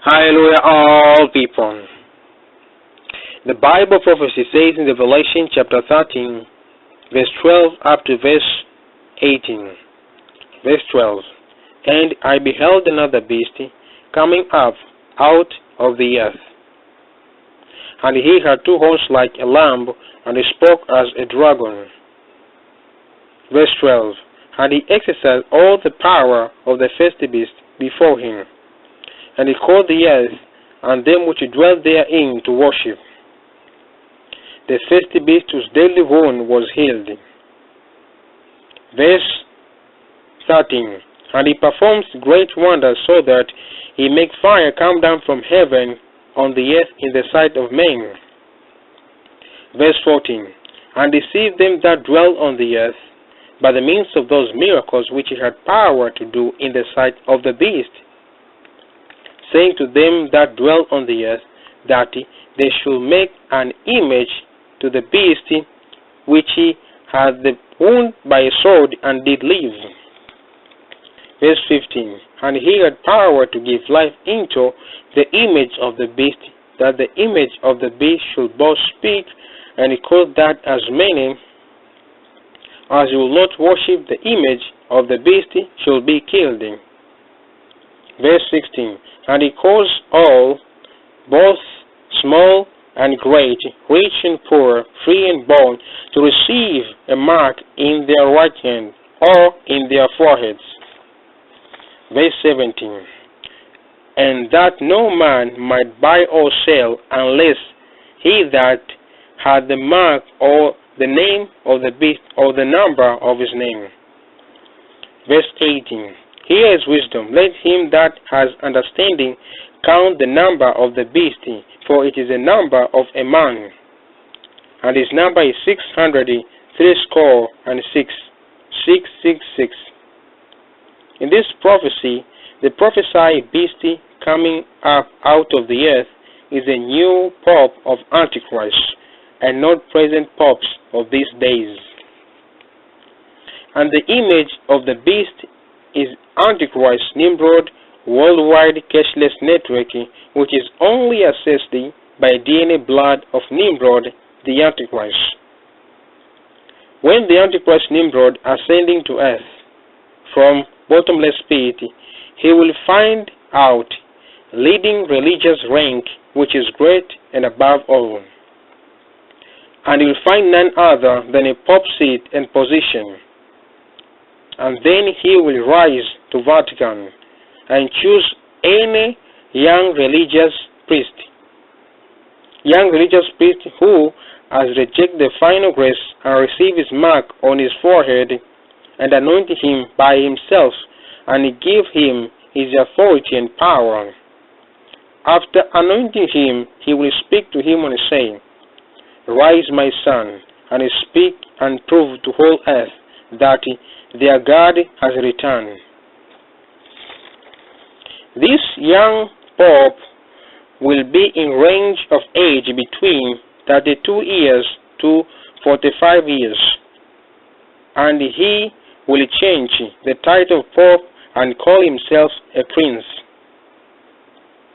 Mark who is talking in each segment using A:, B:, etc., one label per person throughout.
A: Hallelujah, all people. The Bible prophecy says in Revelation chapter 13, verse 12 up to verse 18. Verse 12. And I beheld another beast coming up out of the earth. And he had two horns like a lamb, and he spoke as a dragon. Verse 12. And he exercised all the power of the first beast before him. And he called the earth and them which dwell therein to worship. The first beast whose deadly wound was healed. Verse 13. And he performs great wonders, so that he make fire come down from heaven on the earth in the sight of men. Verse 14. And deceived them that dwell on the earth by the means of those miracles which he had power to do in the sight of the beast, saying to them that dwell on the earth, that they should make an image to the beast, which he had the wound by a sword and did live. Verse 15. And he had power to give life into the image of the beast, that the image of the beast should both speak, and he called that as many as will not worship the image of the beast shall be killed. Verse 16. And he caused all, both small and great, rich and poor, free and bond, to receive a mark in their right hand or in their foreheads. Verse 17. And that no man might buy or sell unless he that had the mark or the name of the beast or the number of his name. Verse 18. Here is wisdom. Let him that has understanding count the number of the beast, for it is the number of a man, and his number is 666. 666. In this prophecy, the prophesied beast coming up out of the earth is a new pope of Antichrist, and not present popes of these days. And the image of the beast is Antichrist Nimrod worldwide cashless network, which is only accessed by DNA blood of Nimrod, the Antichrist. When the Antichrist Nimrod ascending to earth from bottomless pit, he will find out leading religious rank which is great and above all. And he will find none other than a pope seat and position. And then he will rise to Vatican and choose any young religious priest who has rejected the final grace and receive his mark on his forehead, and anoint him by himself, and give him his authority and power. After anointing him, he will speak to him and say, Rise, my son, and speak and prove to whole earth that their God has returned. This young pope will be in range of age between 32 years to 45 years, and he will change the title pope and call himself a prince.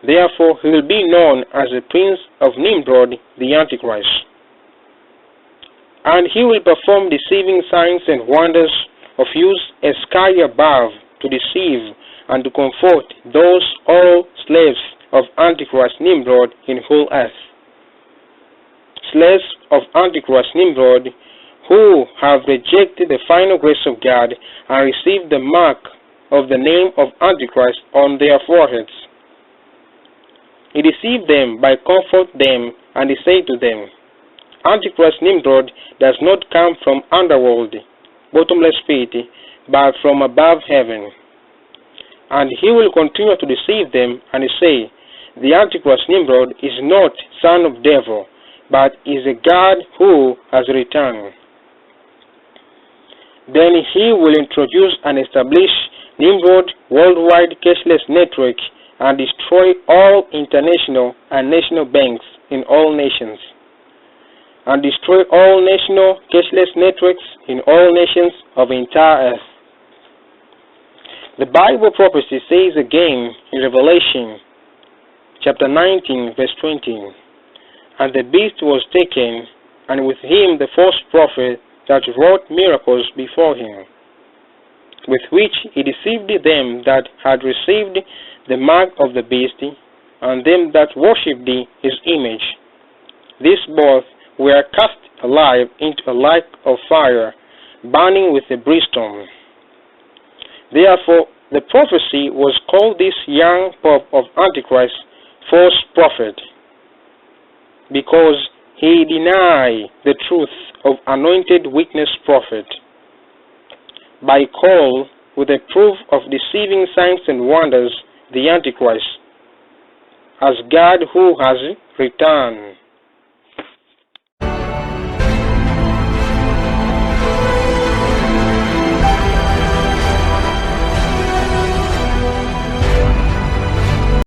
A: Therefore, he will be known as the Prince of Nimrod, the Antichrist. And he will perform deceiving signs and wonders of use a sky above to deceive and to comfort those all slaves of Antichrist Nimrod in whole earth. Slaves of Antichrist Nimrod who have rejected the final grace of God and received the mark of the name of Antichrist on their foreheads. He deceived them by comfort them, and he said to them, Antichrist Nimrod does not come from underworld, bottomless pit, but from above heaven. And he will continue to deceive them, and say, the Antichrist Nimrod is not son of devil, but is a God who has returned. Then he will introduce and establish Nimrod worldwide cashless network and destroy all international and national banks in all nations, and destroy all national cashless networks in all nations of the entire earth. The Bible prophecy says again in Revelation chapter 19, verse 20. And the beast was taken, and with him the false prophet that wrought miracles before him, with which he deceived them that had received the mark of the beast, and them that worshipped his image. These both were cast alive into a lake of fire, burning with a brimstone. Therefore the prophecy was called this young pope of Antichrist false prophet, because he denied the truth of anointed witness prophet, by call with a proof of deceiving signs and wonders the Antichrist, as God who has returned.